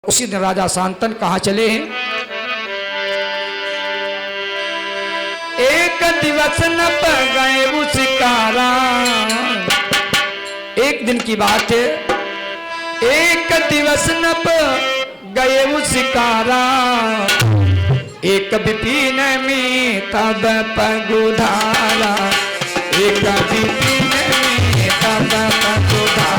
उसी दिन राजा शांतन कहाँ चले हैं? एक दिवस न गए वो शिकारा। एक दिन की बात है, एक दिवस न गए वो शिकारा। एक विपिन में तब पगुधारा, एक विपिन में तब पगुधारा।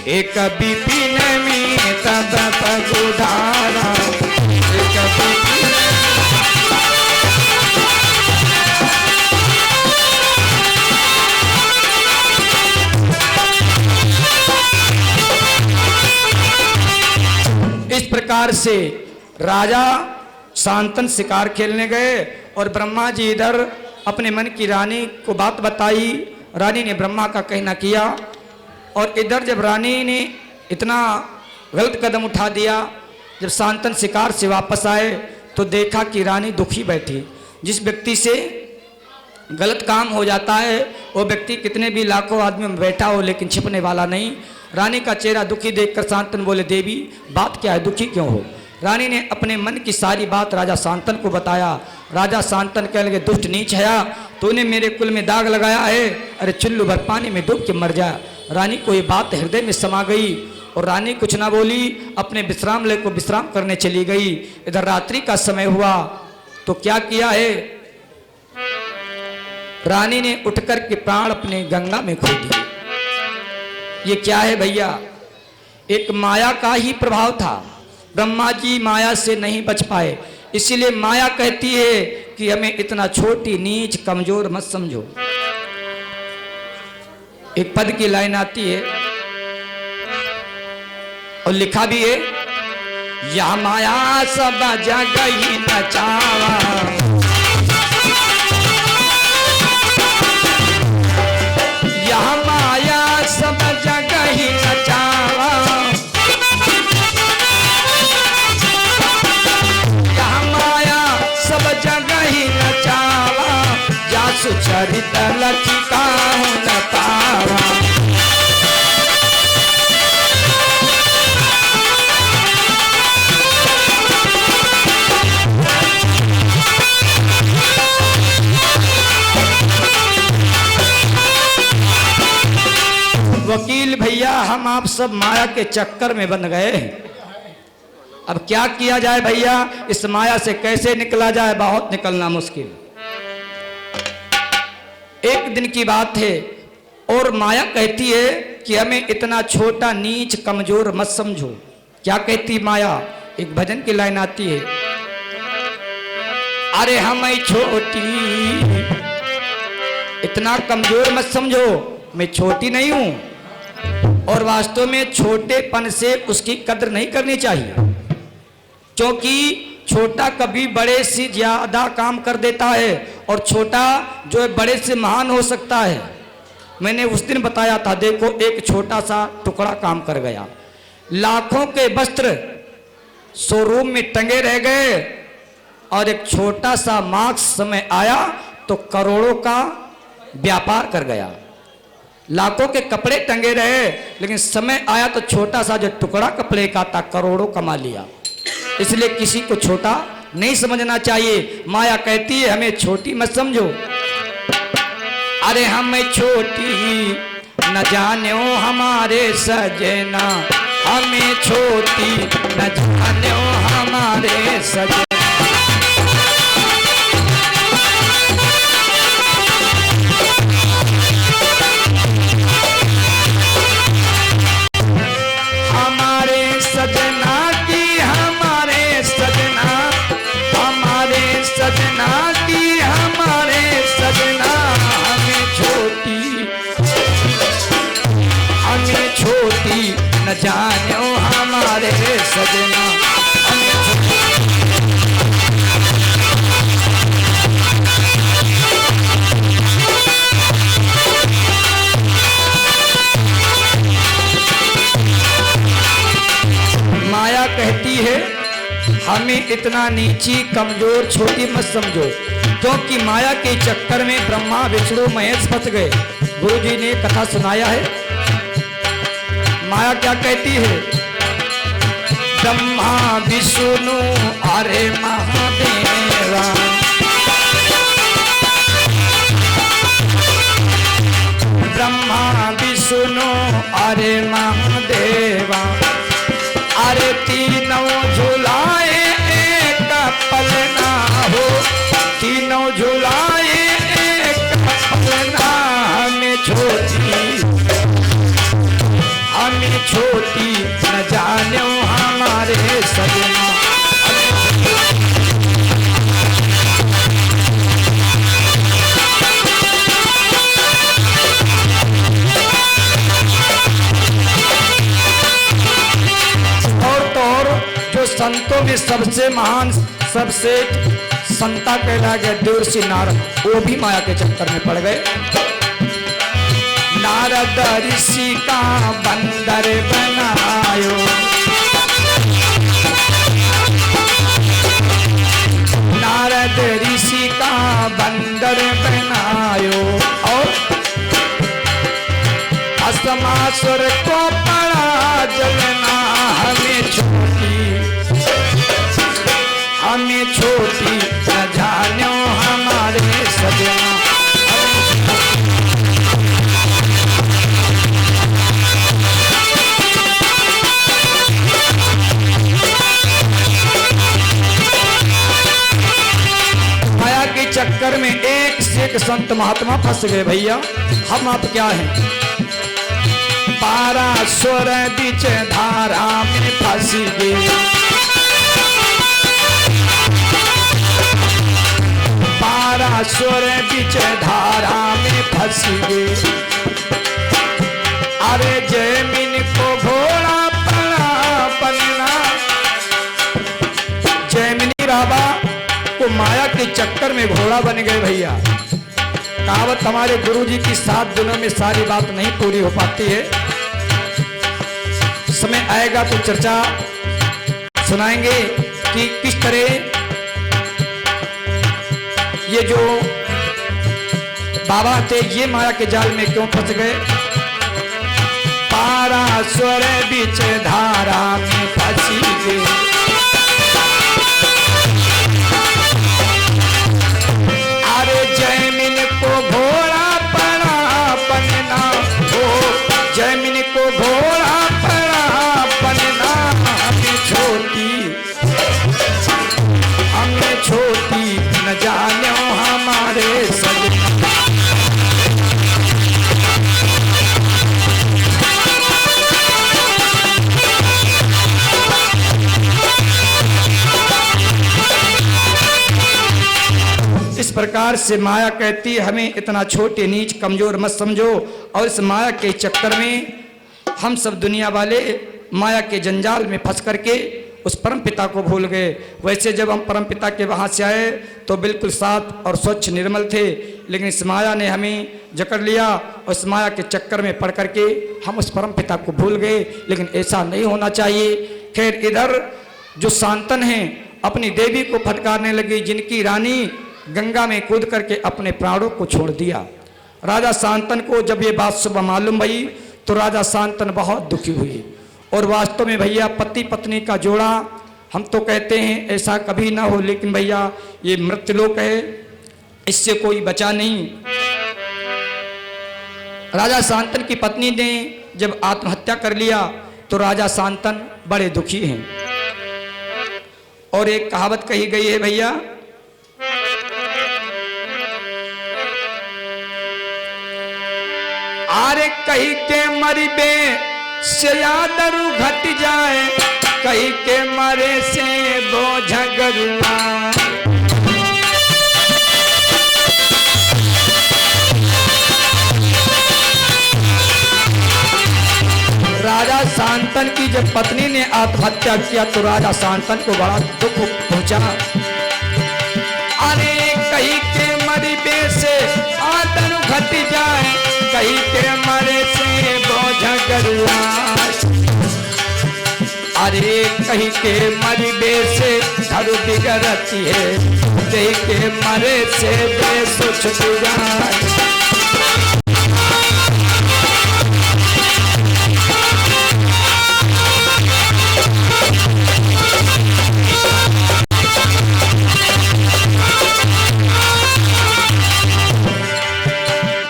एक विपिन में तब पगुधारा, एक विपिन। इस प्रकार से राजा शांतन शिकार खेलने गए और ब्रह्मा जी इधर अपने मन की रानी को बात बताई। रानी ने ब्रह्मा का कहना किया और इधर जब रानी ने इतना गलत कदम उठा दिया, जब शांतन शिकार से वापस आए तो देखा कि रानी दुखी बैठी। जिस व्यक्ति से गलत काम हो जाता है वो व्यक्ति कितने भी लाखों आदमी में बैठा हो लेकिन छिपने वाला नहीं। रानी का चेहरा दुखी देखकर शांतन बोले, देवी बात क्या है, दुखी क्यों हो? रानी ने अपने मन की सारी बात राजा शांतन को बताया। राजा शांतन कहने लगे, दुष्ट नीच है, तूने मेरे कुल में दाग लगाया है, अरे चुल्लू भर पानी में डूब के मर जा। रानी को ये बात हृदय में समा गई और रानी कुछ ना बोली, अपने विश्राम ले को विश्राम करने चली गई। इधर रात्रि का समय हुआ तो क्या किया है, रानी ने उठकर के प्राण अपने गंगा में खो दिए। ये क्या है भैया? एक माया का ही प्रभाव था। ब्रह्मा जी माया से नहीं बच पाए, इसीलिए माया कहती है कि हमें इतना छोटी नीच कमजोर मत समझो। एक पद की लाइन आती है और लिखा भी है, या माया सब जगह ही नचावा, या माया सब जगह ही नचावा, या माया सब जगह ही नचावा, जासु चरित लखिका न पावा। वकील भैया, हम आप सब माया के चक्कर में बन गए। अब क्या किया जाए भैया, इस माया से कैसे निकला जाए? बहुत निकलना मुश्किल। एक दिन की बात है और माया कहती है कि हमें इतना छोटा नीच कमजोर मत समझो। क्या कहती माया? एक भजन की लाइन आती है, अरे हम छोटी, इतना कमजोर मत समझो, मैं छोटी नहीं हूं। और वास्तव में छोटेपन से उसकी कदर नहीं करनी चाहिए, क्योंकि छोटा कभी बड़े से ज्यादा काम कर देता है और छोटा जो है बड़े से महान हो सकता है। मैंने उस दिन बताया था, देखो एक छोटा सा टुकड़ा काम कर गया, लाखों के वस्त्र शोरूम में टंगे रह गए और एक छोटा सा मार्क्स समय आया तो करोड़ों का व्यापार कर गया। लाखों के कपड़े टंगे रहे लेकिन समय आया तो छोटा सा जो टुकड़ा कपड़े का था करोड़ों कमा लिया। इसलिए किसी को छोटा नहीं समझना चाहिए। माया कहती है हमें छोटी मत समझो। अरे हम छोटी न जानो हमारे सजना, हमें छोटी न जानो हमारे सजना। न जानो हमारे सजना, कहती है हमें इतना नीची कमजोर छोटी मत समझो, क्योंकि माया के चक्कर में ब्रह्मा विष्णु महेश फंस गए। गुरु जी ने कथा सुनाया है। माया क्या कहती है? ब्रह्मा विष्णु अरे महादेवा, ब्रह्मा विष्णु अरे महादेवा, अरे तीनों झुलाए एक पल ना हो, तीनों झुलाए एक पल ना, हमें छोटी न जानो हमारे सजना। और तो और जो संतों में सबसे महान सबसे संता कहला गया देवर्षि नारद, वो भी माया के चक्कर में पड़ गए। नारद ऋषि का बंदर बनायो, नारद ऋषि का बंदर बनायो, और असमासुर को पड़ा जलना, हमें छोटी न जानो हमारे सजना। चक्कर में एक से एक संत महात्मा फंस गए भैया। हम आप क्या हैं? 12 स्वर बीच धारा में फंस गए, 12 स्वर बीच धारा में फंस गए। अरे जमीन को घोड़ा पड़ा बनना, जैमिनी राबा को माया के चक्कर में घोड़ा बन गए भैया। कहावत हमारे गुरुजी की 7 दिनों में सारी बात नहीं पूरी हो पाती है। समय आएगा तो चर्चा सुनाएंगे कि किस तरह ये जो बाबा थे ये माया के जाल में क्यों फंस गए। 12 स्वर बीच धारा में फंसी गए, जैमिन को घोड़ा पड़ा बनना हो, जैमिन को घोड़ा पड़ा बनना, हमें छोटी न जानो हमारे सजना। इस प्रकार से माया कहती हमें इतना छोटे नीच कमजोर मत समझो, और इस माया के चक्कर में हम सब दुनिया वाले माया के जंजाल में फंस करके उस परम पिता को भूल गए। वैसे जब हम परम पिता के वहाँ से आए तो बिल्कुल साफ और स्वच्छ निर्मल थे, लेकिन इस माया ने हमें जकड़ लिया और इस माया के चक्कर में पड़ करके हम उस परम पिता को भूल गए। लेकिन ऐसा नहीं होना चाहिए। खैर, इधर जो सांतन हैं अपनी देवी को फटकारने लगी, जिनकी रानी गंगा में कूद करके अपने प्राणों को छोड़ दिया। राजा सांतन को जब ये बात सुबह मालूम हुई तो राजा सांतन बहुत दुखी हुई। और वास्तव में भैया पति पत्नी का जोड़ा हम तो कहते हैं ऐसा कभी ना हो, लेकिन भैया ये मृत्युलोक है, इससे कोई बचा नहीं। राजा सांतन की पत्नी ने जब आत्महत्या कर लिया तो राजा सांतन बड़े दुखी हैं। और एक कहावत कही गई है भैया, आरे कही के मरिबे से यादरू घट जाए, कही के मरे से बोझ गरुआ। राजा सांतन की जब पत्नी ने आत्महत्या किया तो राजा सांतन को बड़ा दुख पहुंचा। अरे कही के मरिबे से आदरू घट जाए, कही के मरे से बोझ गरुआ। अरे कहीं के मरबे से घर बिगड़ती है, कहीं के मरे से देश छुट जाए।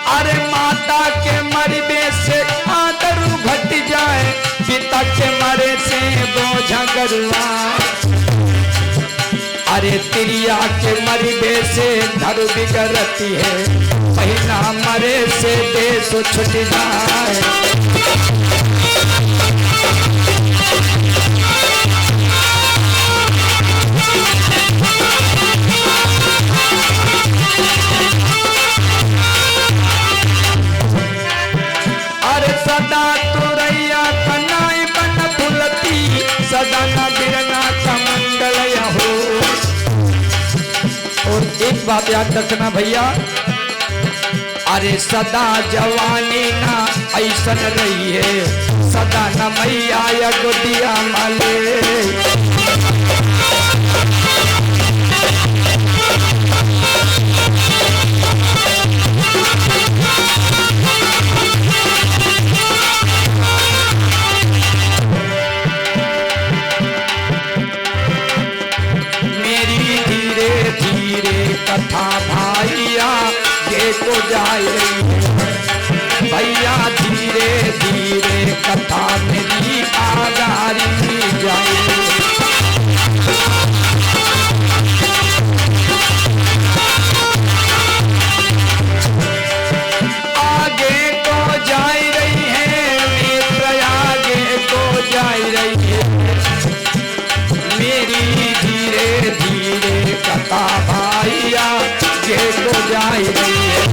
अरे माता के मरबे से आदर घट जाए, पिता के मरे से बोझा गरुआ। अरे तिरिया के मरबे से घर बिगड़ती है, बहिना मरे से देश छुट जाए। अरे सदा तुरैया कनाई बन फुलती, सदा न बिरना का मंगल हो। और एक बात याद रखना भैया, अरे सदा जवानी ना ऐसन रही है, सदा न मैया या गोदिया माले। कथा भाइया ये को जाए रही है, भैया धीरे धीरे कथा मेरी आगारी जाए। आगे को जाए रही है, मित्र आगे को जाए रही है, मेरी धीरे धीरे कथा भाइया ये तो जाए रही है।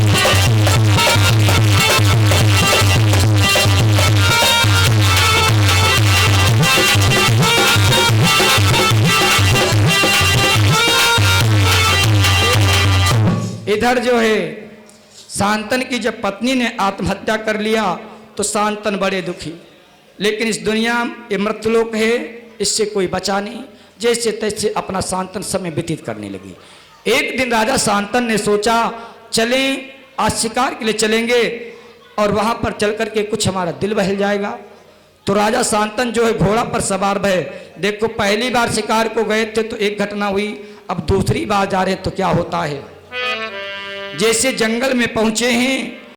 इधर जो है शांतन की जब पत्नी ने आत्महत्या कर लिया तो शांतन बड़े दुखी, लेकिन इस दुनिया ये मृत्युलोक है, इससे कोई बचा नहीं, जैसे तैसे अपना शांतन समय व्यतीत करने लगी। एक दिन राजा शांतन ने सोचा चलें आज शिकार के लिए चलेंगे और वहां पर चल करके कुछ हमारा दिल बहल जाएगा। तो राजा शांतन जो है घोड़ा पर सवार भय, देखो पहली बार शिकार को गए थे तो एक घटना हुई, अब दूसरी बार जा रहे तो क्या होता है। जैसे जंगल में पहुंचे हैं